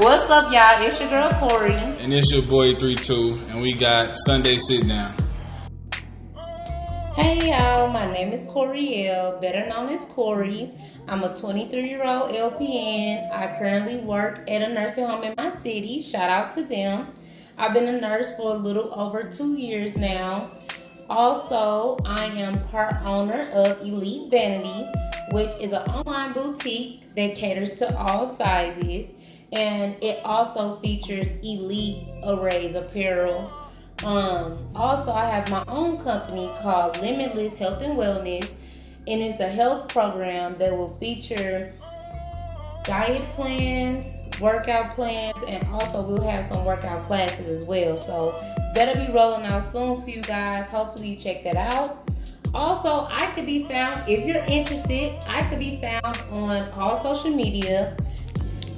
What's up, y'all? It's your girl Corey. And it's your boy 32, and we got Sunday Sitdown. Hey y'all, my name is Coriel, better known as Corey. I'm a 23-year-old LPN. I currently work at a nursing home in my city. Shout out to them. I've been a nurse for a little over 2 years now. Also, I am part owner of Elite Vanity, which is an online boutique that caters to all sizes. And it also features elite arrays apparel. Also, I have my own company called Limitless Health and Wellness, and it's a health program that will feature diet plans, workout plans, and also we'll have some workout classes as well. So that'll be rolling out soon to you guys. Hopefully you check that out. Also, I could be found, if you're interested, I could be found on all social media.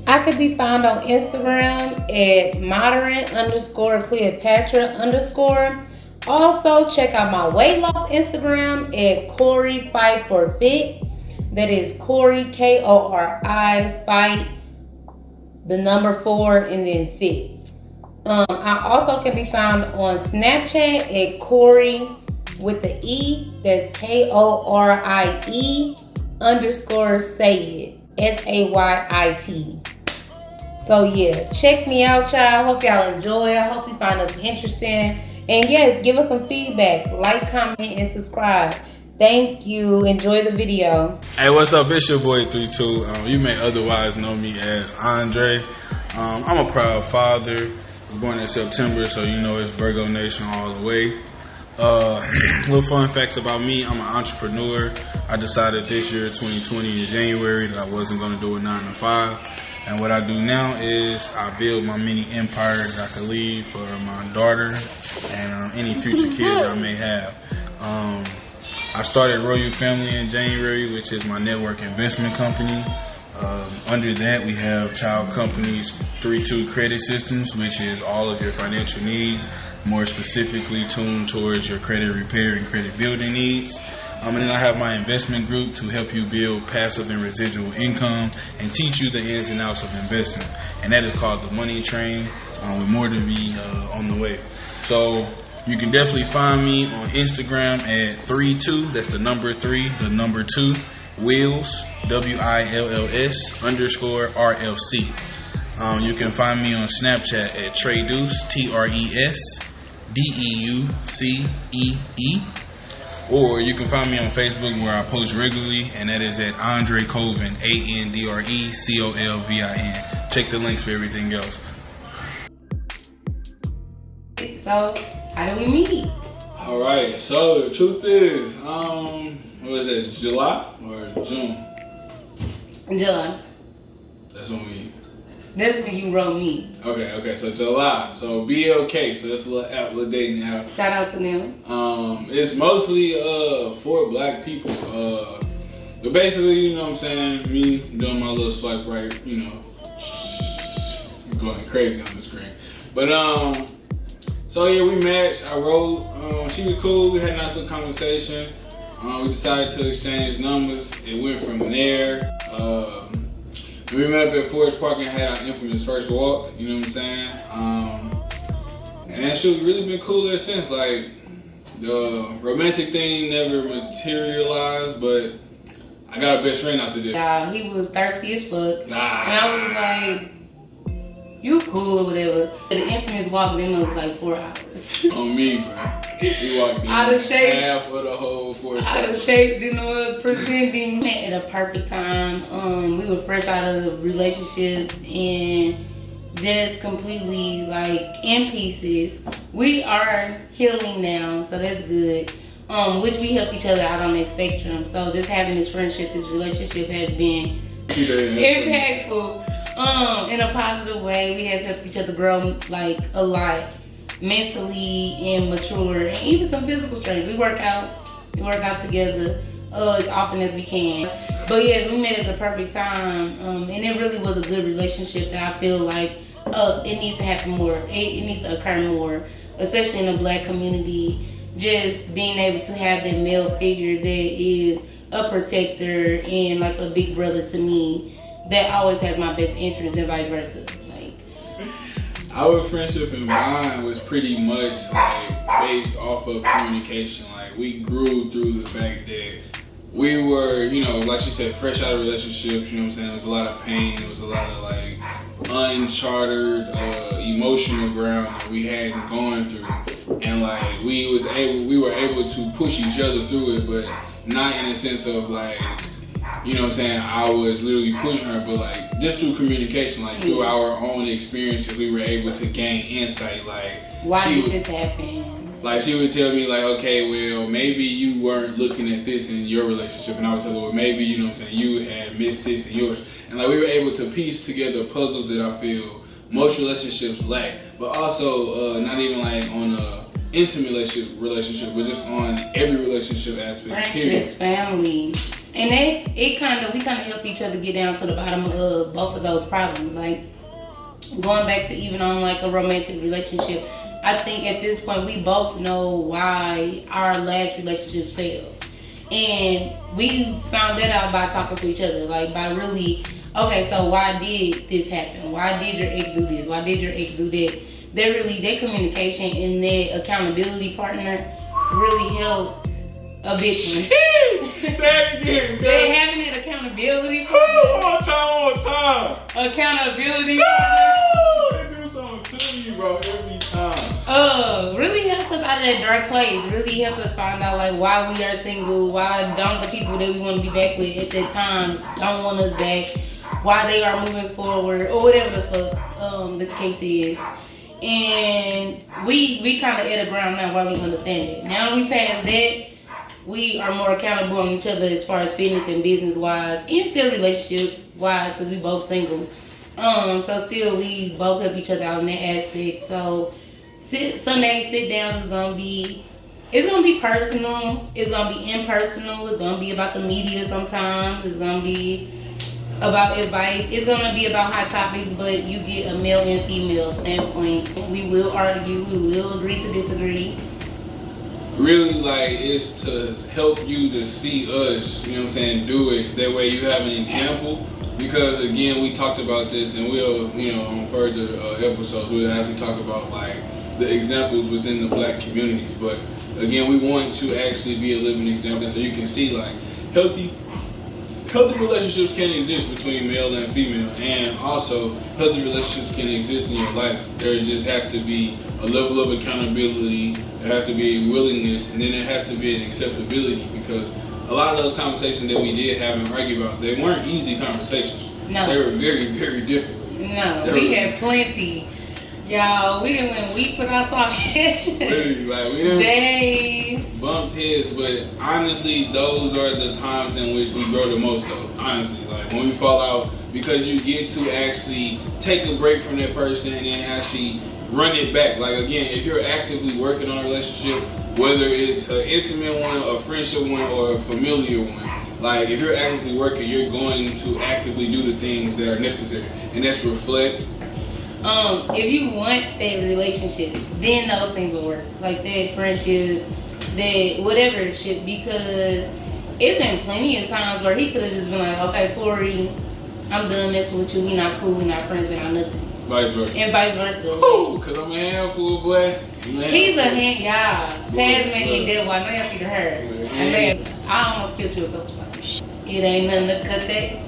I could be found on Instagram at moderate_Cleopatra_. Also, check out my weight loss Instagram at Corey Fight for Fit. That is Corey, Kori, fight, the number 4, and then fit. I also can be found on Snapchat at Corey with the E. That's KORIE_Sayit. SAYIT. So yeah, check me out, y'all. Hope y'all enjoy. I hope you find us interesting. And yes, give us some feedback. Like, comment, and subscribe. Thank you. Enjoy the video. Hey, what's up? It's your boy 32. You may otherwise know me as Andre. I'm a proud father. I was born in September, so you know it's Virgo Nation all the way. Little fun facts about me. I'm an entrepreneur. I decided this year, 2020, in January, that I wasn't going to do a 9 to 5. And what I do now is I build my mini empire that I could leave for my daughter and any future kids I may have. I started Royal Family in January, which is my network investment company. Under that, we have child companies 32 Credit Systems, which is all of your financial needs, more specifically tuned towards your credit repair and credit building needs. And then I have my investment group to help you build passive and residual income and teach you the ins and outs of investing. And that is called the Money Train, with more to be on the way. So you can definitely find me on Instagram at 32, that's the number 3, the number 2, Wills, WILLS_RLC. You can find me on Snapchat at Treduce, TRESDEUCEE. Or you can find me on Facebook where I post regularly, and that is at Andre Colvin, ANDRECOLVIN. Check the links for everything else. So, how do we meet? Alright, so the truth is, what is it, July or June? July. That's when you wrote me. Okay, so July. So BLK, so that's a little app, little dating app. Shout out to them. It's mostly for black people. But basically, you know what I'm saying, me doing my little swipe right, you know, going crazy on the screen. But so yeah, we matched. I wrote. She was cool. We had a nice little conversation. We decided to exchange numbers. It went from there. We met up at Forest Park and had our infamous first walk, you know what I'm saying? And that shit really been cool ever since. Like, the romantic thing never materialized, but I got a best friend out there. Yeah, he was thirsty as fuck. And I was like, you cool or whatever. The infamous walk then was like 4 hours. On me, bro. We walked in out of shape, half of the whole Forest Park. Out of shape, didn't know what pretending. Met at a perfect time. We were fresh out of relationships and just completely like in pieces. We are healing now, so that's good. Which we helped each other out on that spectrum. So just having this friendship, this relationship has been impactful. In a positive way. We have helped each other grow like a lot, mentally and mature, and even some physical strengths. We work out together as often as we can. But yes, we met at the perfect time, and it really was a good relationship that I feel like it needs to happen more. It needs to occur more, especially in the black community. Just being able to have that male figure that is a protector and like a big brother to me that always has my best interest and vice versa. Like, Our friendship and bond was pretty much like based off of communication. Like we grew through the fact that we were, you know, like she said, fresh out of relationships. You know what I'm saying? There was a lot of pain. There was a lot of like uncharted emotional ground that we hadn't gone through, and like we were able to push each other through it, but not in a sense of like, you know what I'm saying, I was literally pushing her, but like just through communication, like through our own experiences, we were able to gain insight. Like, why did this happen? Like she would tell me like, okay, well maybe you weren't looking at this in your relationship, and I would tell her, well maybe, you know what I'm saying, you had missed this in yours, and like we were able to piece together puzzles that I feel most relationships lack, but also not even like on a intimate relationship, but just on every relationship aspect. Friendships, family, and we kind of help each other get down to the bottom of both of those problems. Like going back to even on like a romantic relationship, I think at this point we both know why our last relationship failed, and we found that out by talking to each other, like by really, okay, so why did this happen? Why did your ex do this? Why did your ex do that? Their communication and their accountability partner really helped a big one. Say it again. They having an accountability One time. accountability They do something to you, bro, every time. Really helped us out of that dark place. Really helped us find out like why we are single, why don't the people that we want to be back with at that time don't want us back, why they are moving forward, or whatever the fuck the case is. And we kind of at a ground now where we understand it. Now we passed that, we are more accountable on each other as far as fitness and business wise, and still relationship wise, because we both single. So still we both help each other out in that aspect. So Sunday sit down is gonna be, it's gonna be personal, it's gonna be impersonal, it's gonna be about the media sometimes, it's gonna be about advice, it's gonna be about hot topics, but you get a male and female standpoint. We will argue, we will agree to disagree. Really, like, it's to help you to see us, you know what I'm saying, do it. That way you have an example. Because again, we talked about this, and we'll, you know, on further episodes, we'll actually talk about like the examples within the black communities. But again, we want to actually be a living example, so you can see like healthy relationships can exist between male and female, and also healthy relationships can exist in your life. There just has to be a level of accountability, there has to be a willingness, and then there has to be an acceptability, because a lot of those conversations that we did have and argue about, they weren't easy conversations. No. They were very, very difficult. No, we had plenty. Y'all, we didn't went weeks without talking. Literally, like, we didn't days. Bumped heads, but honestly, those are the times in which we grow the most, though. Honestly, like, when we fall out, because you get to actually take a break from that person and then actually run it back. Like, again, if you're actively working on a relationship, whether it's an intimate one, a friendship one, or a familiar one, like, if you're actively working, you're going to actively do the things that are necessary, and that's reflect. If you want that relationship, then those things will work. Like that friendship, that whatever shit, because it's been plenty of times where he could have just been like, okay, Corey, I'm done messing with you, we not cool, we not friends, we not nothing. Vice versa. And vice versa. Ooh, cause I'm a handful, boy. He's a hand, y'all. Tasmanian devil, I know y'all see the hair. I almost killed you a couple times. It ain't nothing to cut that.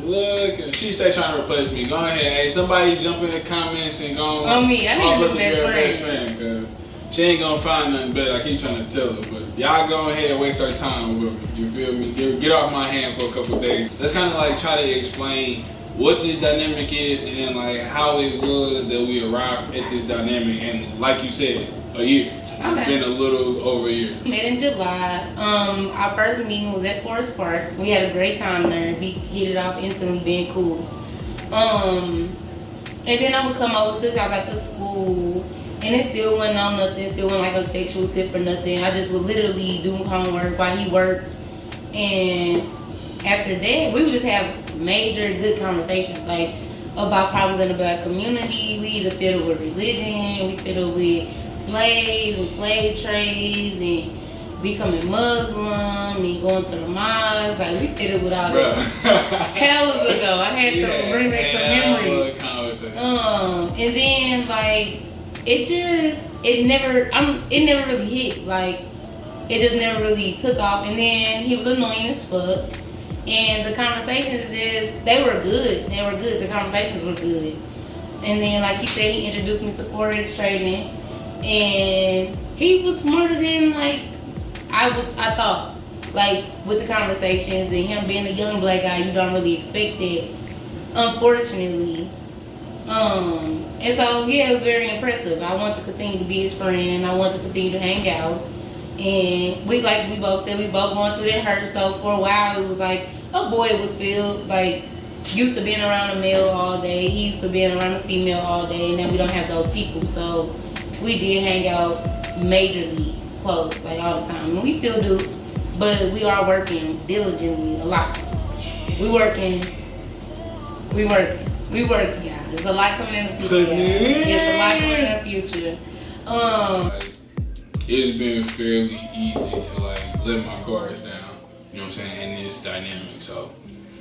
Look, she stay trying to replace me. Go ahead, hey, somebody jump in the comments and go on me. I need to be best friend, cause she ain't gonna find nothing better. I keep trying to tell her, but y'all go ahead and waste our time with me. You feel me? Get off my hand for a couple of days. Let's kind of like try to explain what this dynamic is, and then like how it was that we arrived at this dynamic. And like you said, a year. It's been a little over a year. We met in July. Our first meeting was at Forest Park. We had a great time there. We hit it off instantly, being cool. And then I would come over to his house after school, and it still wasn't on nothing. Still wasn't like a sexual tip or nothing. I just would literally do homework while he worked. And after that, we would just have major good conversations, like about problems in the black community. We either fiddle with religion, we fiddle with slaves and slave trades and becoming Muslim and going to the mosque. Like, we did it with all that. Hell ago. I had to bring back some memories. And then like it never really hit. Like it just never really took off. And then he was annoying as fuck. And the conversations they were good. They were good. The conversations were good. And then like she said, he introduced me to Forex trading, and he was smarter than like I thought. Like with the conversations and him being a young black guy, you don't really expect it, unfortunately. And so yeah, it was very impressive. I want to continue to be his friend. I want to continue to hang out. And we both said, we both going through that hurt. So for a while it was like a void was filled. Like used to being around a male all day, he used to being around a female all day, and then we don't have those people. So we did hang out majorly close, like all the time. And we still do, but we are working diligently a lot. We working, yeah. There's a lot coming in the future. There's a lot coming in the future. It's been fairly easy to like let my guards down. You know what I'm saying? In this dynamic, so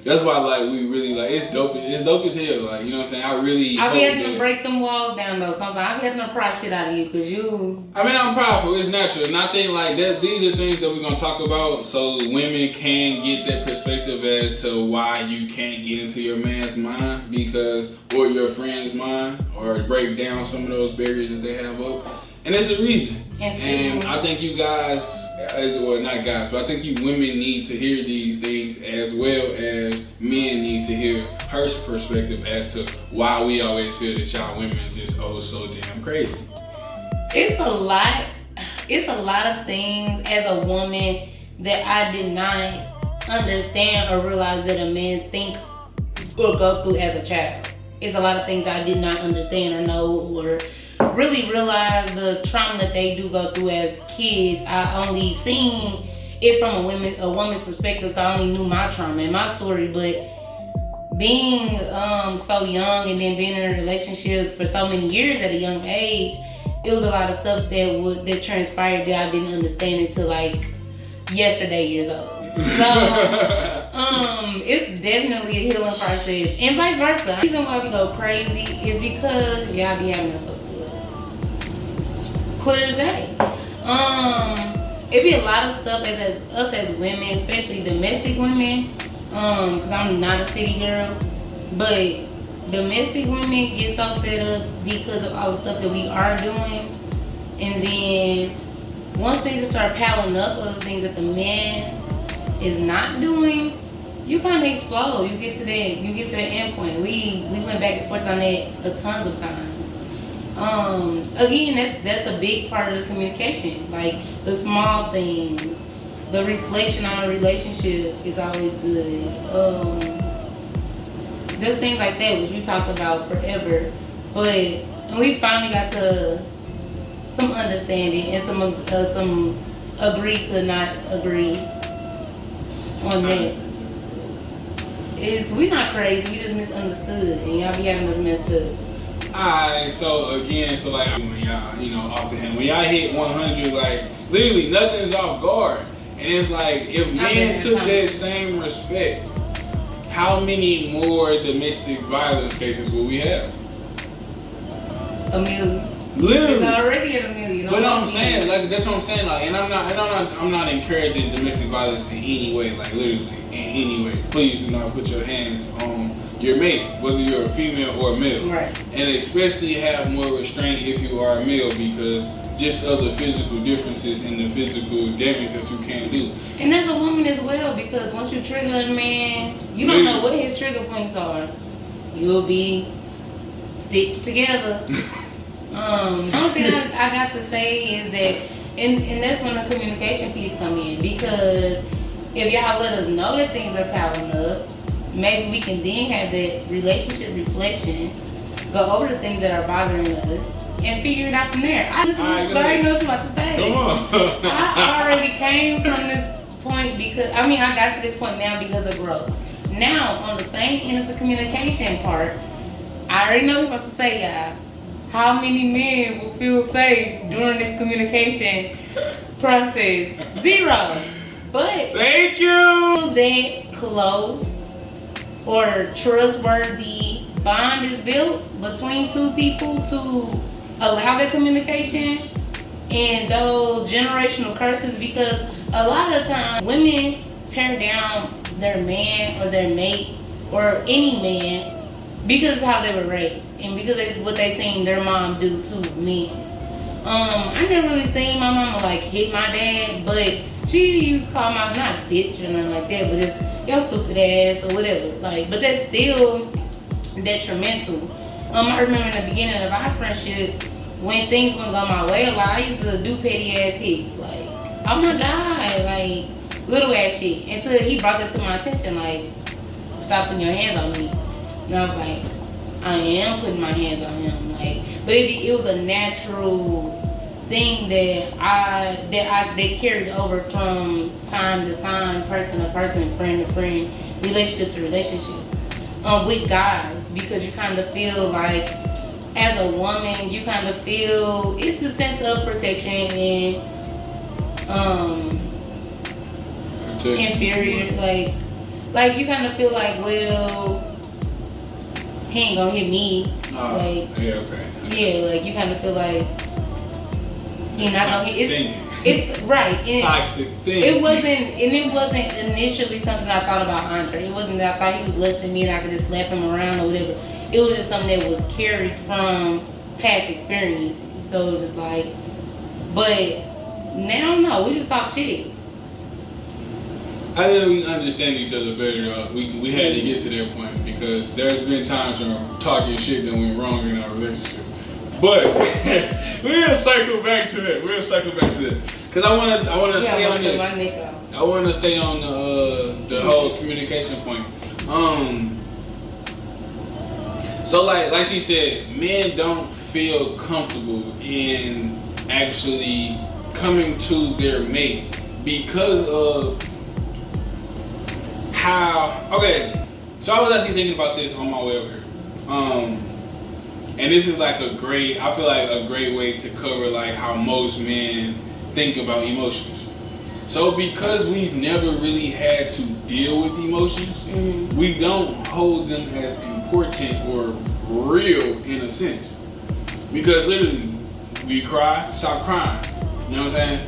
that's why like we really like it's dope as hell. Like you know what I'm saying? I be having to break them walls down though. Sometimes I be having to pry shit out of you because you. I mean, I'm prideful. It's natural, and I think like that. These are things that we're gonna talk about, so women can get that perspective as to why you can't get into your man's mind or your friend's mind, or break down some of those barriers that they have up. And there's a reason. And I think you guys, not guys, but I think you women need to hear these things as well as men need to hear her perspective as to why we always feel that y'all women just so damn crazy. It's a lot of things as a woman that I did not understand or realize that a man think or go through as a child. It's a lot of things I did not understand or know or really realize the trauma that they do go through as kids. I only seen it from a woman's perspective, so I only knew my trauma and my story. But being so young and then being in a relationship for so many years at a young age, it was a lot of stuff that transpired that I didn't understand until like yesterday years old. So it's definitely a healing process, and vice versa. The reason why we go crazy is because y'all be having us fucked up. Clear as day. It be a lot of stuff as us as women, especially domestic women. Cause I'm not a city girl, but domestic women get so fed up because of all the stuff that we are doing, and then once things start piling up of the things that the man is not doing, you kind of explode. You get to that end point. We went back and forth on that a tons of times. Again, that's a big part of the communication. Like the small things, the reflection on a relationship is always good. There's things like that which we talked about forever, and we finally got to some understanding and some agree to not agree on that. We not crazy, we just misunderstood, and y'all be having us messed up. Alright, so like when y'all, off the hand, when y'all hit 100, like literally nothing's off guard, and it's like if men took that same respect, how many more domestic violence cases will we have? A million. Literally. It's already at a million. But I'm saying, like that's what I'm saying, like, and I'm not encouraging domestic violence in any way, like literally in any way. Please do not put your hands on your mate, whether you're a female or a male. Right. And especially have more restraint if you are a male, because just other physical differences and the physical damage that you can do. And as a woman as well, because once you trigger a man, you don't know what his trigger points are. You'll be stitched together. The only thing I got to say is that, and that's when the communication piece come in, because if y'all let us know that things are piling up, maybe we can then have that relationship reflection, go over the things that are bothering us, and figure it out from there. I already know what you're about to say. Come on. I already came from this point because, I got to this point now because of growth. Now, on the same end of the communication part, I already know what you're about to say, y'all. How many men will feel safe during this communication process? 0. But thank you. That close or trustworthy bond is built between two people to allow that communication and those generational curses, because a lot of times women tear down their man or their mate or any man because of how they were raised and because it's what they seen their mom do to men. I never really seen my mama like hit my dad, but she used to call my not bitch or nothing like that, but just your stupid ass or whatever. Like, but that's still detrimental. I remember in the beginning of our friendship when things wouldn't go my way a lot, I used to do petty ass hits like, oh my god, like little ass shit. Until he brought that to my attention, like, stop putting your hands on me. And I was like, I am putting my hands on him, like, but it was a natural thing that carried over from time to time, person to person, friend to friend, relationship to relationship, with guys, because you kind of feel like, as a woman, you kind of feel it's a sense of protection and inferior, like you kind of feel like, well, he ain't gonna hit me. Like, yeah, okay. Yeah, like you kind of feel like he not gonna hit. It's right. And toxic thing. It wasn't initially something I thought about Andre. It wasn't that I thought he was less than me and I could just slap him around or whatever. It was just something that was carried from past experiences. So it was just like, but now no, we just talk shit. I think we understand each other better though. We had to get to that point because there's been times when talking shit that went wrong in our relationship. But we'll circle back to that. Cause I wanna stay on this. I wanna stay on the whole communication point. So like she said, men don't feel comfortable in actually coming to their mate because of how. Okay, so I was actually thinking about this on my way over here. And this is like I feel like a great way to cover like how most men think about emotions. So because we've never really had to deal with emotions, we don't hold them as important or real in a sense. Because literally, we cry, stop crying. You know what I'm saying?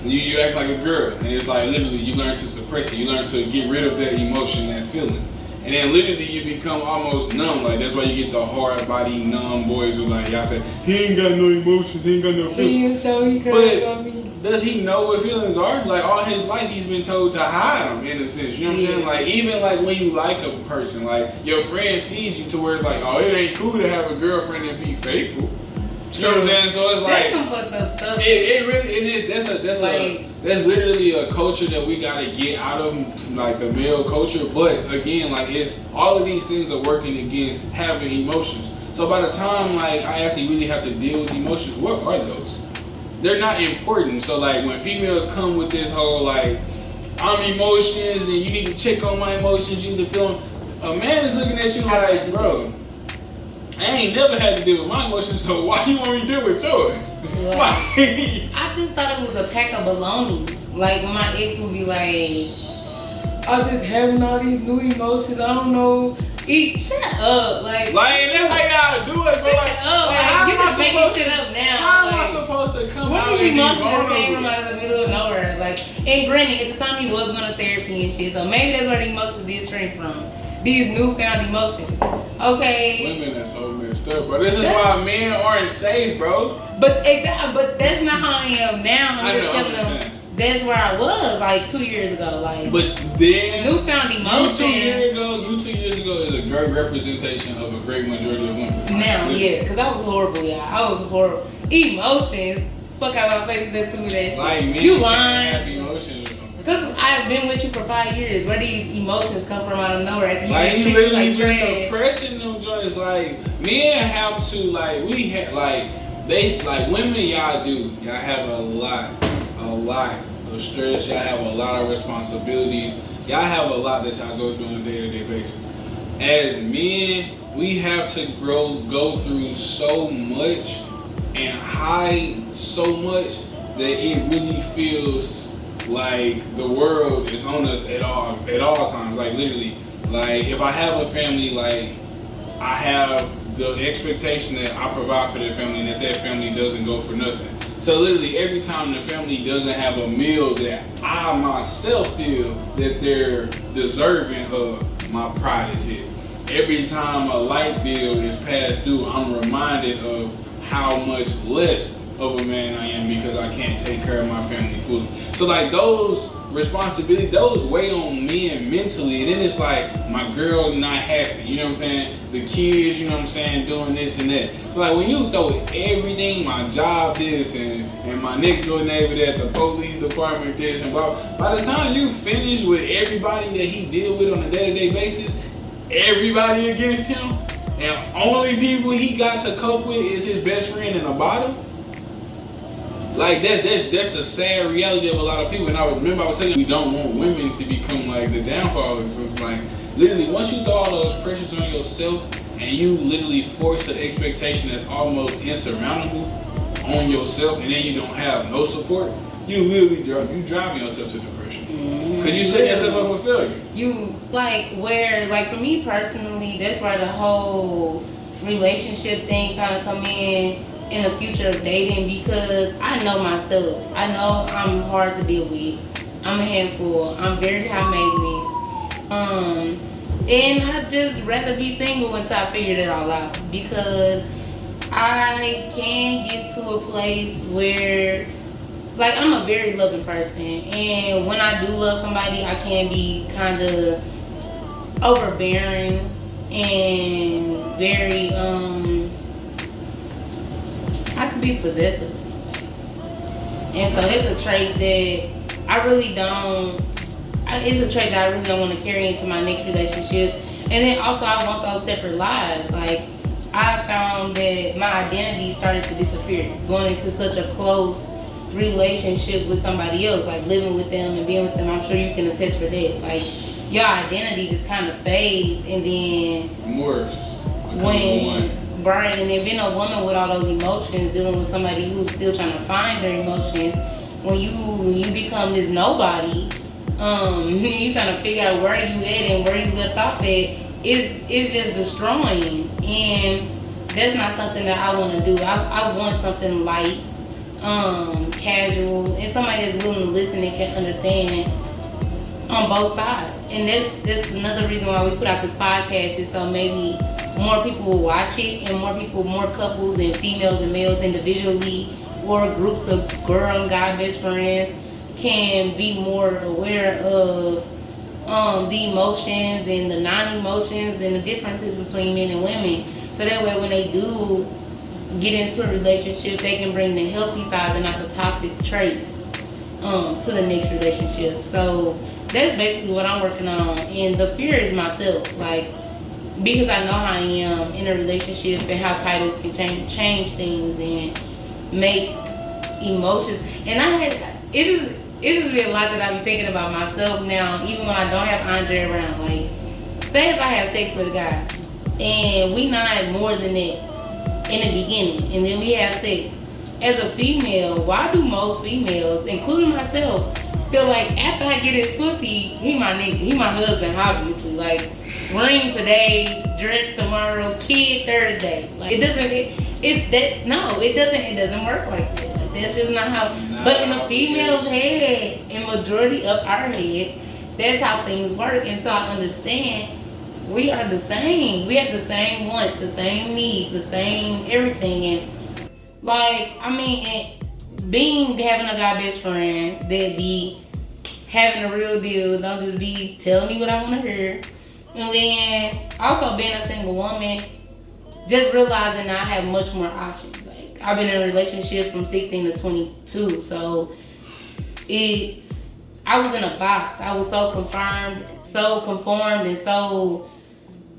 You act like a girl, and it's like literally you learn to suppress it. You learn to get rid of that emotion, that feeling. And then literally you become almost numb. Like that's why you get the hard body numb boys who like y'all say he ain't got no emotions, he ain't got no feelings. But does he know what feelings are? Like all his life he's been told to hide them in a sense. You know what I'm saying? Like even like when you like a person, like your friends tease you to where it's like, oh, it ain't cool to have a girlfriend and be faithful. You know what I'm saying? So it's like that's some fucked up stuff. It really is. That's literally a culture that we gotta get out of, like the male culture. But again, like it's all of these things are working against having emotions. So by the time like I actually really have to deal with emotions, what are those? They're not important. So like when females come with this whole like I'm emotions and you need to check on my emotions, you need to feel them. A man is looking at you like, bro, I ain't never had to deal with my emotions, so why you want me to deal with yours? Yeah. I just thought it was a pack of baloney. Like when my ex would be like, I'm just having all these new emotions, I don't know. Shut up. Like that's how y'all do it, bro. Shut up. Like you just making shit up now. How am I supposed to come out these and be emotions vulnerable? came from out of the middle of nowhere. Like, and granted, at the time he was going to therapy and shit, so maybe that's where the emotions did straight from. These newfound emotions. Okay. Women are so messed up, bro. This is why men aren't safe, bro. But that's not how I am now. I'm just telling them that's where I was like 2 years ago. Like, but then newfound emotions. You 2 years ago is a great representation of a great majority of women. Now, yeah, because I was horrible, y'all. I was horrible. Emotions. Fuck out my face. Let's do that shit. Like men you lying. have emotions or something. Because I've been with you for 5 years. Where these emotions come from out of nowhere? Like he literally just suppressing them joints. Like men have to women. Y'all have a lot of stress. Y'all have a lot of responsibilities. Y'all have a lot that y'all go through on a day-to-day basis. As men, we have to go through so much and hide so much that it really feels like the world is on us at all times. Like literally, like if I have a family, like I have the expectation that I provide for their family and that their family doesn't go for nothing. So literally every time the family doesn't have a meal that I myself feel that they're deserving of, my pride is hit. Every time a light bill is past due, I'm reminded of how much less of a man I am because I can't take care of my family fully. So like those responsibilities, those weigh on me and mentally, and then it's like my girl not happy, you know what I'm saying? The kids, you know what I'm saying, doing this and that. So like when you throw everything, my job this and my next door neighbor that, the police department this and blah, by the time you finish with everybody that he deal with on a day-to-day basis, everybody against him, and only people he got to cope with is his best friend in the bottom. Like that's the sad reality of a lot of people. And I remember I was telling you, we don't want women to become like the downfall. So it's like literally once you throw all those pressures on yourself and you literally force an expectation that's almost insurmountable on yourself, and then you don't have no support, you literally driving yourself to depression. Because you set yourself up for failure. You like for me personally, that's where the whole relationship thing kind of come in the future of dating, because I know myself. I know I'm hard to deal with. I'm a handful. I'm very high maintenance. And I just rather be single until I figured it all out, because I can get to a place where, like, I'm a very loving person, and when I do love somebody, I can be kind of overbearing and very I can be possessive, and so it's a trait that I really don't. It's a trait that I really don't want to carry into my next relationship. And then also I want those separate lives. Like, I found that my identity started to disappear going into such a close relationship with somebody else, like living with them and being with them. I'm sure you can attest for that. Like, your identity just kind of fades, and then morphs. Right, and then being a woman with all those emotions, dealing with somebody who's still trying to find their emotions, when you become this nobody, you trying to figure out where you at and where you left off at, it's just destroying, and that's not something that I want to do. I want something light, casual, and somebody that's willing to listen and can understand on both sides. And that's another reason why we put out this podcast, is so maybe more people will watch it, and more couples and females and males individually, or groups of girl and guy best friends, can be more aware of the emotions and the non-emotions and the differences between men and women. So that way when they do get into a relationship, they can bring the healthy sides and not the toxic traits to the next relationship. So that's basically what I'm working on. And the fear is myself, like, because I know how I am in a relationship and how titles can change things and make emotions. And it's just been a lot that I be thinking about myself now, even when I don't have Andre around. Like, say if I have sex with a guy and we not more than that in the beginning, and then we have sex. As a female, why do most females, including myself, feel like after I get his pussy, he my nigga, he my husband, obviously. Like, ring today, dress tomorrow, kid Thursday. Like, it doesn't work like that. Like, that's just not how. But in a female's head, in majority of our heads, that's how things work. And so I understand we are the same. We have the same wants, the same needs, the same everything. And like, I mean, having a guy best friend that be having a real deal, don't just be telling me what I want to hear. And then also being a single woman, just realizing I have much more options. Like, I've been in a relationship from 16 to 22, so I was in a box. I was so conformed, and so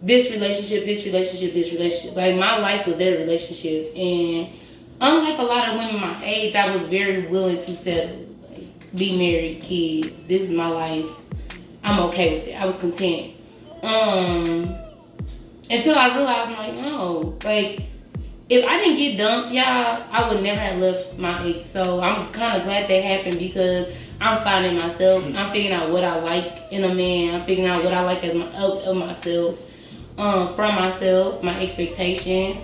this relationship. Like, my life was their relationship, and unlike a lot of women my age, I was very willing to settle, like, be married, kids. This is my life. I'm okay with it. I was content. Until I realized, I'm like, no, like, if I didn't get dumped, y'all, I would never have left my ex. So I'm kind of glad that happened, because I'm finding myself. I'm figuring out what I like in a man. I'm figuring out what I like of myself. from myself, my expectations,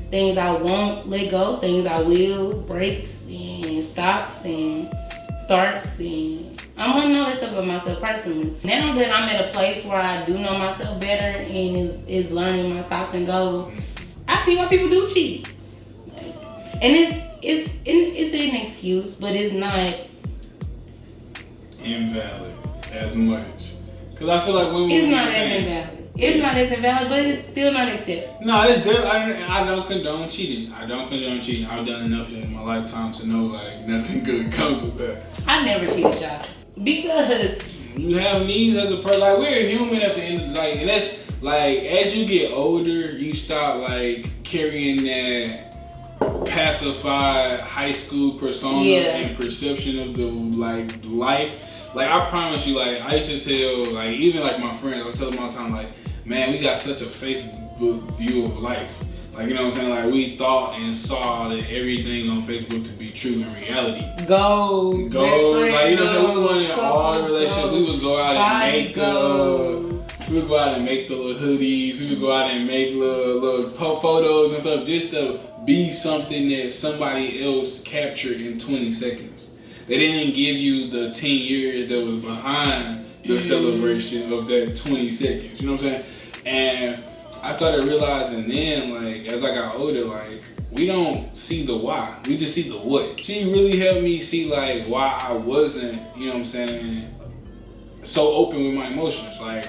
things I won't let go, things I will, breaks and stops and starts, and I'm learning all this stuff about myself personally. Now that I'm at a place where I do know myself better and is learning my stops and goals, I see why people do cheat. Like, and it's an excuse, but it's not invalid as much. Because I feel like women. It's not as invalid. It's not as invalid, but it's still not acceptable. No, it's different. I don't condone cheating. I've done enough in my lifetime to know like nothing good comes with that. I never cheated, y'all, because you have needs as a person. Like we're human at the end of the day, and that's like as you get older, you stop like carrying that pacified high school persona and perception of the like life. Like I promise you, like I used to tell like even like my friends, I would tell them all the time like, man, we got such a Facebook view of life. Like, you know what I'm saying? Like, we thought and saw that everything on Facebook to be true in reality. Goals. Like, you know what I'm saying? We wanted all the relationships. We would go out and make we would go out and make the little hoodies. We would go out and make little photos and stuff just to be something that somebody else captured in 20 seconds. They didn't give you the 10 years that was behind the celebration of that 20 seconds. You know what I'm saying? And I started realizing then, like, as I got older, like, we don't see the why. We just see the what. She really helped me see, like, why I wasn't, you know what I'm saying, so open with my emotions. Like,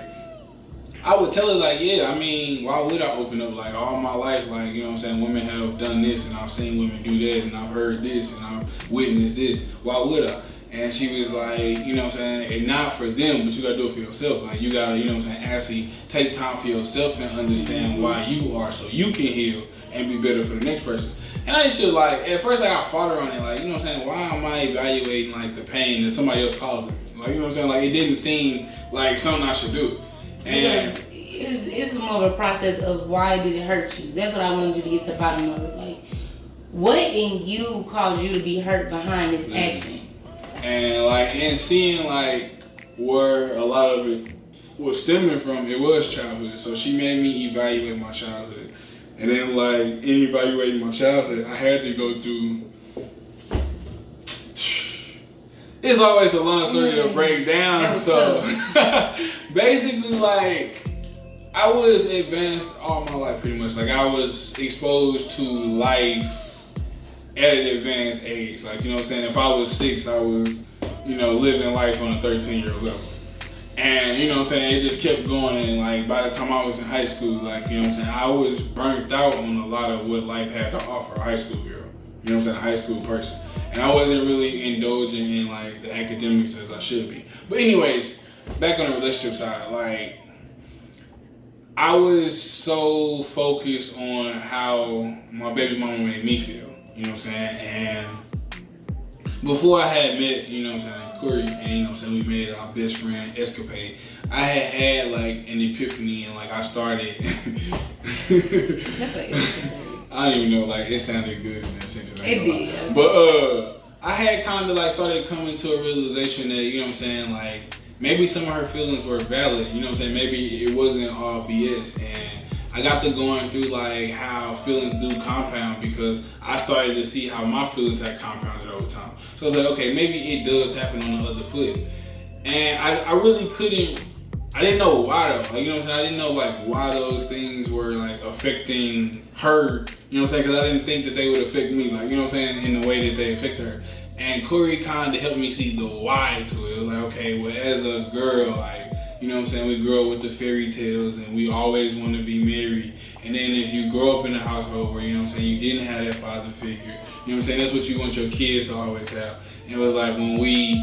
I would tell her, like, yeah, I mean, why would I open up? Like, all my life, like, you know what I'm saying, women have done this, and I've seen women do that, and I've heard this, and I've witnessed this. Why would I? And she was like, you know what I'm saying, and not for them, but you gotta do it for yourself. Like, you gotta, you know what I'm saying, actually take time for yourself and understand why you are so you can heal and be better for the next person. And I should, like, at first I got fought her on it, like, you know what I'm saying, why am I evaluating, like, the pain that somebody else caused me? Like, you know what I'm saying, like, it didn't seem like something I should do. And it's more of a process of why did it hurt you? That's what I wanted you to get to the bottom of it. Like, what in you caused you to be hurt behind this action? And like, and seeing like where a lot of it was stemming from, it was childhood. So she made me evaluate my childhood. And then like, in evaluating my childhood, I had to go through, it's always a long story to break down. So basically like, I was advanced all my life pretty much. Like I was exposed to life at an advanced age. Like, you know what I'm saying? If I was 6, I was, you know, living life on a 13-year level. And, you know what I'm saying, it just kept going. And, like, by the time I was in high school, like, you know what I'm saying, I was burnt out on a lot of what life had to offer a high school girl. You know what I'm saying? A high school person. And I wasn't really indulging in, like, the academics as I should be. But anyways, back on the relationship side, like, I was so focused on how my baby mama made me feel. You know what I'm saying? And before I had met, you know what I'm saying, Corey, and you know what I'm saying, we made our best friend escapade, I had like an epiphany and like I started I don't even know, like it sounded good in that sense. It did. But I had kind of like started coming to a realization that, you know what I'm saying, like maybe some of her feelings were valid, you know what I'm saying, maybe it wasn't all BS. And I got to going through like how feelings do compound because I started to see how my feelings had compounded over time. So I was like, okay, maybe it does happen on the other foot. And I really I didn't know why though. Like, you know what I'm saying? I didn't know like why those things were like affecting her, you know what I'm saying? Because I didn't think that they would affect me, like, you know what I'm saying, in the way that they affected her. And Corey kind of helped me see the why to it. It was like, okay, well, as a girl, like, you know what I'm saying, we grow up with the fairy tales and we always want to be married. And then if you grow up in a household where, you know what I'm saying, you didn't have that father figure, you know what I'm saying, that's what you want your kids to always have. And it was like when we,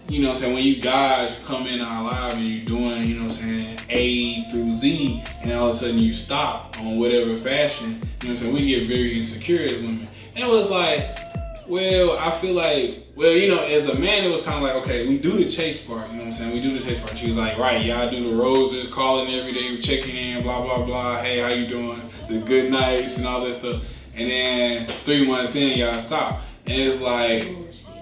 you know what I'm saying, when you guys come in our lives and you're doing, you know what I'm saying, A through Z, and all of a sudden you stop on whatever fashion, you know what I'm saying, we get very insecure as women. And it was like, well, I feel like, well, you know, as a man, it was kind of like, okay, we do the chase part, you know what I'm saying? We do the chase part. She was like, right, y'all do the roses, calling every day, checking in, blah, blah, blah. Hey, how you doing? The good nights and all that stuff. And then 3 months in, y'all stop. And it's like,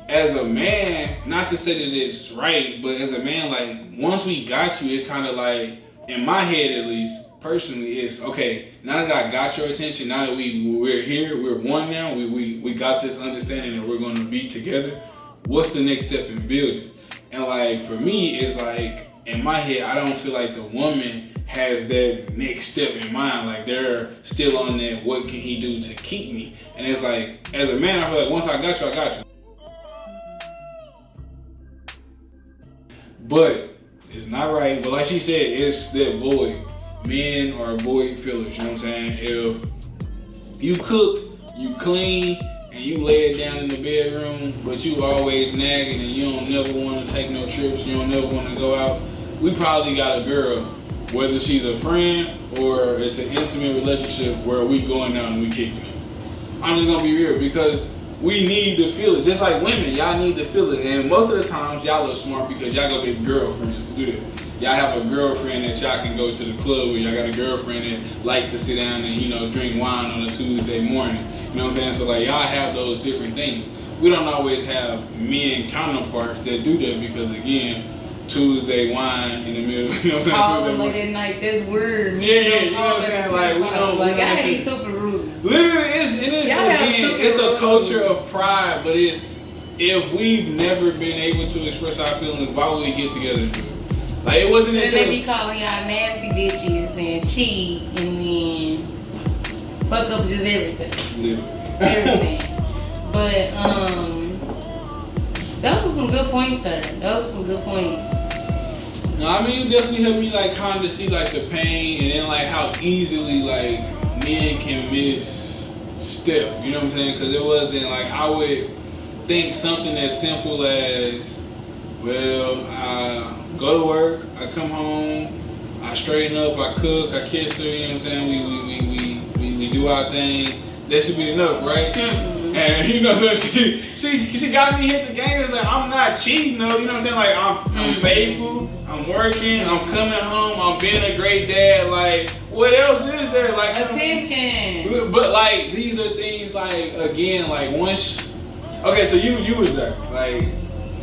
as a man, not to say that it's right, but as a man, like, once we got you, it's kind of like, in my head at least, personally is, okay, now that I got your attention, now that we're here, we're one now, we got this understanding that we're gonna be together, what's the next step in building? And like for me, it's like in my head, I don't feel like the woman has that next step in mind. Like they're still on that, what can he do to keep me? And it's like, as a man, I feel like once I got you, I got you. But it's not right. But like she said, it's that void. Men are void fillers, you know what I'm saying? If you cook, you clean, and you lay it down in the bedroom, but you always nagging and you don't never want to take no trips, you don't never want to go out, we probably got a girl, whether she's a friend or it's an intimate relationship where we going out and we kicking it. I'm just gonna be real, because we need to feel it. Just like women, y'all need to feel it. And most of the times, y'all are smart because y'all go get girlfriends to do that. Y'all have a girlfriend that y'all can go to the club with. Y'all got a girlfriend that like to sit down and, you know, drink wine on a Tuesday morning. You know what I'm saying? So like y'all have those different things. We don't always have men counterparts that do that because again, Tuesday wine in the middle. You know what I'm saying? Tuesday late at night. That's weird. Yeah, you know what I'm saying? Like we don't. Like I hate super rude. Literally, it is. Again, it's a culture of pride, but it's if we've never been able to express our feelings, why would we get together and do it? Like it wasn't until they be calling y'all nasty bitches and cheat and then fuck up just everything. Literally. Everything. But those were some good points there. Those were some good points. No, I mean, you definitely helped me like kind of see like the pain and then like how easily like men can misstep. You know what I'm saying? Because it wasn't like I would think something as simple as, well, I go to work, I come home, I straighten up, I cook, I kiss her. You know what I'm saying? We do our thing. That should be enough, right? Mm-hmm. And you know, so she got me hit the game. It's like I'm not cheating, though. You know what I'm saying? Like I'm faithful, I'm working, I'm coming home, I'm being a great dad. Like what else is there? Like attention. But like these are things like again, like once. Okay, so you was there, like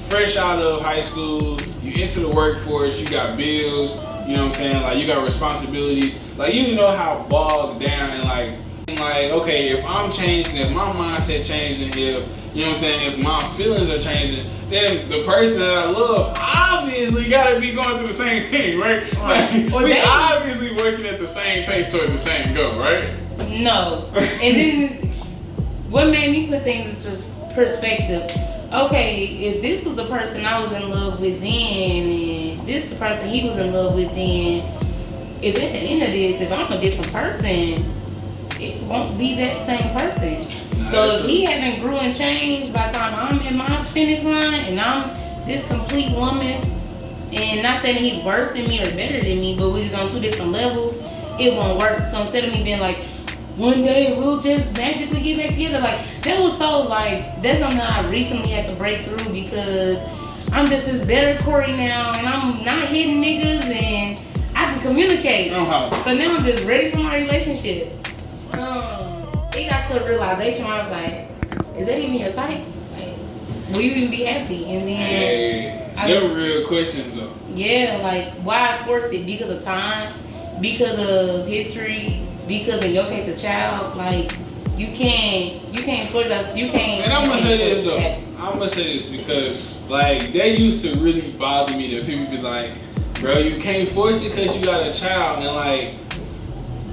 fresh out of high school, you into the workforce, you got bills. You know what I'm saying? Like you got responsibilities. Like you know how bogged down and like okay, if I'm changing, if my mindset changing, if you know what I'm saying, if my feelings are changing, then the person that I love obviously gotta be going through the same thing, right? Like, we obviously working at the same pace towards the same goal, right? No. And then what made me put things into perspective? Okay, if this was the person I was in love with then, and this is the person he was in love with then, if at the end of this, if I'm a different person, it won't be that same person. So if he haven't grew and changed by the time I'm in my finish line and I'm this complete woman, and not saying he's worse than me or better than me, but we're just on two different levels, it won't work. So instead of me being like, one day we'll just magically get back together, like that was so like, that's something that I recently had to break through because I'm just this better Corey now and I'm not hitting niggas and I can communicate. So now I'm just ready for my relationship. It got to a realization where I was like, is that even your type? Like, will you even be happy? And then they're real questions though. Yeah, like why force it? Because of time, because of history, because in your case a child. Like you can't force us. You can't. And I'm gonna say this though. I'm gonna say this because like that used to really bother me that people be like, bro, you can't force it because you got a child, and like.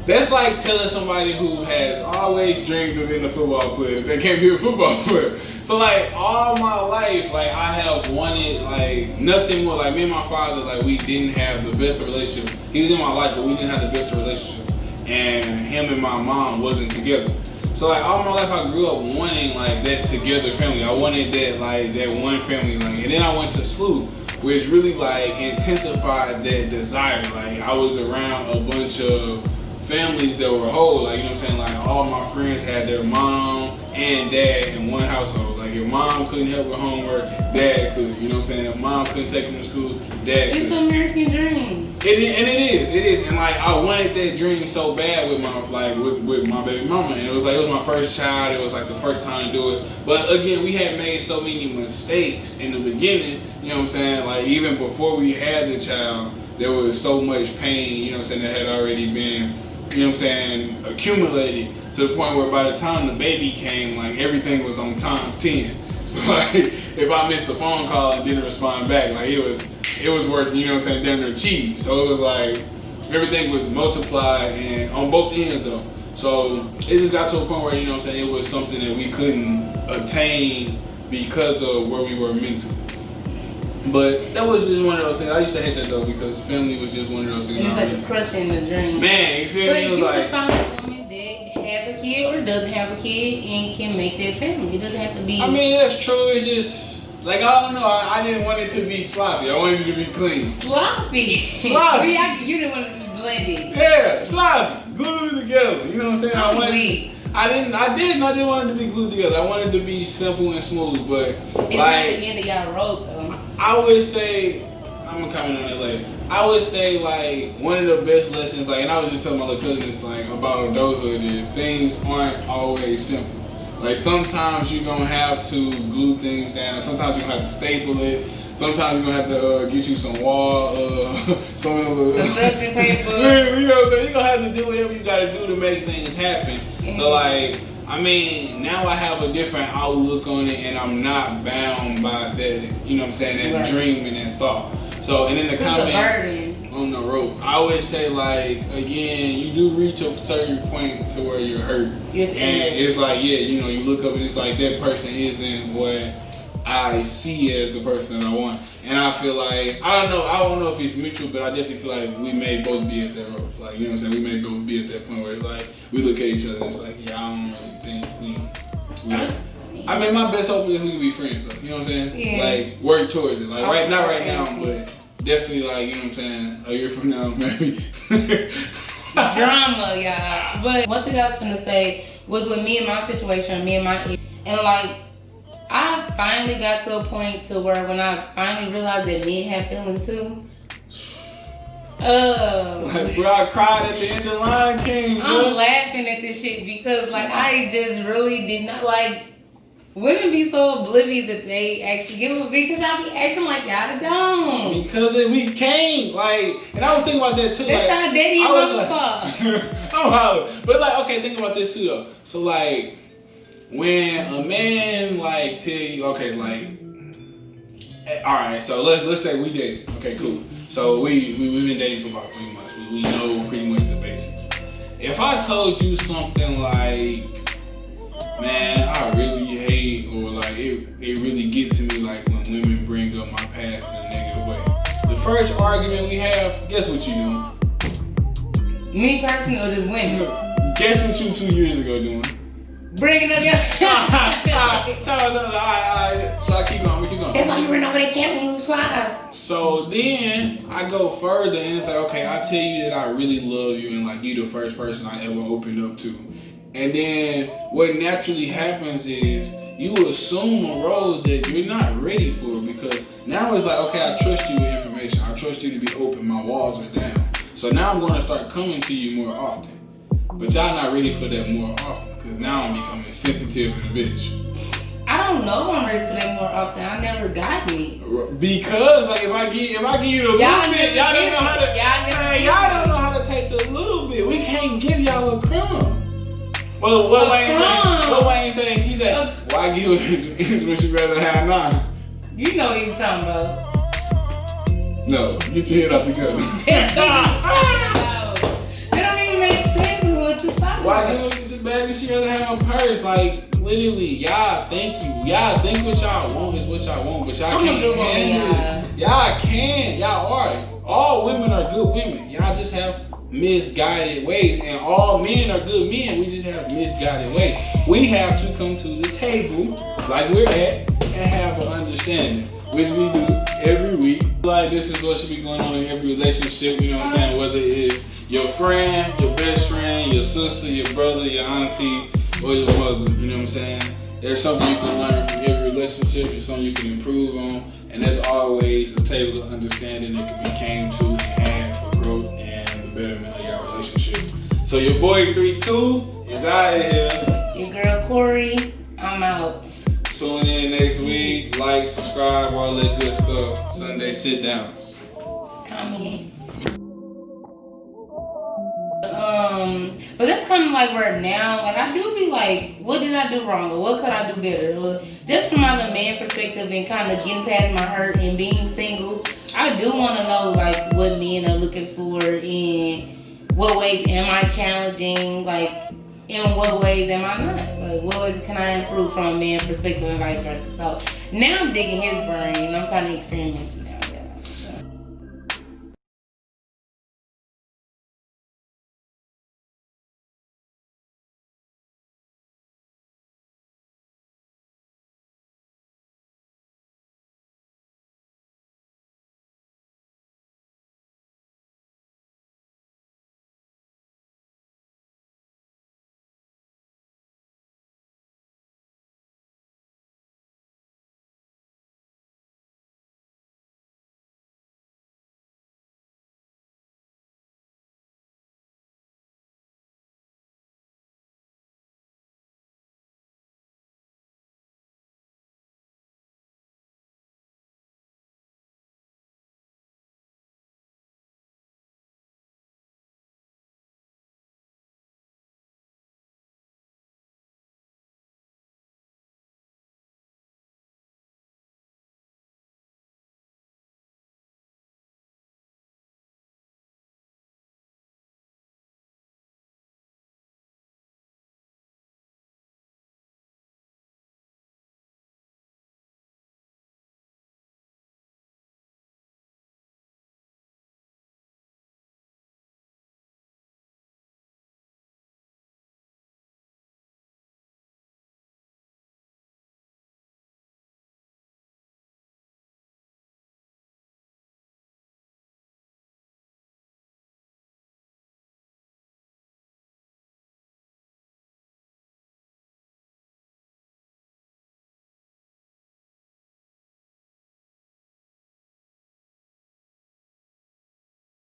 That's like telling somebody who has always dreamed of being a football player that they can't be a football player. So like all my life, like I have wanted like nothing more. Like me and my father, like we didn't have the best of relationship. He was in my life, but we didn't have the best of relationship. And him and my mom wasn't together. So like all my life, I grew up wanting like that together family. I wanted that like that one family. Like, and then I went to school, which really like intensified that desire. Like I was around a bunch of families that were whole, like, you know what I'm saying, like all my friends had their mom and dad in one household. Like if mom couldn't help with homework, dad could, you know what I'm saying, if mom couldn't take them to school, dad could. It's an American dream. It is, and like I wanted that dream so bad with my baby mama, and it was my first child, it was like the first time to do it, but again, we had made so many mistakes in the beginning, you know what I'm saying, like even before we had the child, there was so much pain, you know what I'm saying, that had already been, you know what I'm saying, accumulated to the point where by the time the baby came, like everything was on times 10. So like if I missed a phone call and didn't respond back, like it was worth, you know what I'm saying, damn near cheating. So it was like everything was multiplied and on both ends though. So it just got to a point where, you know what I'm saying, it was something that we couldn't attain because of where we were mentally. But that was just one of those things. I used to hate that though because family was just one of those things. It's like a crush in the dream. Man, you feel me? It was you like, can find a woman that has a kid or doesn't have a kid and can make that family. It doesn't have to be. I mean, that's true. It's just like I don't know. I didn't want it to be sloppy. I wanted it to be clean. Sloppy. Sloppy. You didn't want it to be blended. Yeah, sloppy. Glued it together. You know what I'm saying? I didn't want it to be glued together. I wanted it to be simple and smooth, but it's not the end of y'all road though. I would say, I'm gonna comment on that later. I would say like one of the best lessons, like, and I was just telling my little cousins like about adulthood is things aren't always simple. Like sometimes you're gonna have to glue things down. Sometimes you're gonna have to staple it. Sometimes you're gonna have to get you some wall, some construction paper. You know what I'm saying? You're gonna have to do whatever you gotta do to make things happen. So like, I mean, now I have a different outlook on it, and I'm not bound by that. You know what I'm saying? That dream and that thought. So, and in the comment on the rope, I always say like, again, you do reach a certain point to where you're hurt, and it's like, yeah, you know, you look up and it's like that person isn't what I see as the person that I want. And I feel like, I don't know if it's mutual, but I definitely feel like we may both be at that road. Like, you know what I'm saying? We may both be at that point where it's like, we look at each other and it's like, yeah, I don't really think we I mean, my best hope is we can be friends, though. You know what I'm saying? Yeah. Like, work towards it. Like, not right now, but definitely, like, you know what I'm saying? A year from now, maybe. Drama, y'all. But one thing I was gonna say was with me and my situation, me and my issue, and like, I finally got to a point to where when I finally realized that men have feelings too. Like, bro, I cried at the end of Lion King. I'm laughing at this shit because like I just really did not like. Women be so oblivious that they actually give a because y'all be acting like y'all don't. Because we can't, like, and I was thinking about that too. That's like, our daddy and motherfucker. I'm hollering. But like, okay, think about this too though. So like, when a man like tell you, okay, like, all right, so let's say we date. Okay, cool. So we've been dating for about 3 months. We know pretty much the basics. If I told you something like, man, I really hate, or like it really gets to me like when women bring up my past in a negative way. The first argument we have, guess what you doing? Me personally or just women? Guess what you 2 years ago doing? Bringing up your. So I keep going. That's why you ran over that cat when you slide. So then I go further and it's like, okay, I tell you that I really love you and like you the first person I ever opened up to. And then what naturally happens is you assume a role that you're not ready for because now it's like, okay, I trust you with information. I trust you to be open. My walls are down. So now I'm going to start coming to you more often. But y'all not ready for that more often because now I'm becoming sensitive and a bitch. I don't know if I'm ready for that more often. I never got me. Because like if I give you the little bit, y'all don't know how to. Y'all don't know how to take the little bit. We can't give y'all a crumb. Well, what Wayne saying? He said, "Why give it when she rather have 9?" You know what he was talking about. No, get your head out the gutter. That don't even make sense with what you talking about. Why give it to baby? She rather have a purse. Like literally, y'all think what y'all want is what y'all want, but y'all can't handle it. Y'all can. Y'all are. All women are good women. Y'all just have misguided ways, and all men are good men. We just have misguided ways. We have to come to the table like we're at and have an understanding, which we do every week. Like this is what should be going on in every relationship, you know what I'm saying? Whether it's your friend, your best friend, your sister, your brother, your auntie, or your mother, you know what I'm saying? There's something you can learn from every relationship, there's something you can improve on, and there's always a table of understanding that can be came to and had for growth and the betterment of your relationship. So your boy 3-2 is out of here. Your girl Corey, I'm out. Tune in next week, like, subscribe, all that good stuff. Sunday sit downs. comment. But that's kind of like where now, like I do be like, what did I do wrong or what could I do better? Or just from my man perspective and kind of getting past my hurt and being single, I do want to know like what men are looking for and what ways am I challenging, like in what ways am I not? Like what ways can I improve from a man perspective and vice versa? So now I'm digging his brain and I'm kind of experimenting.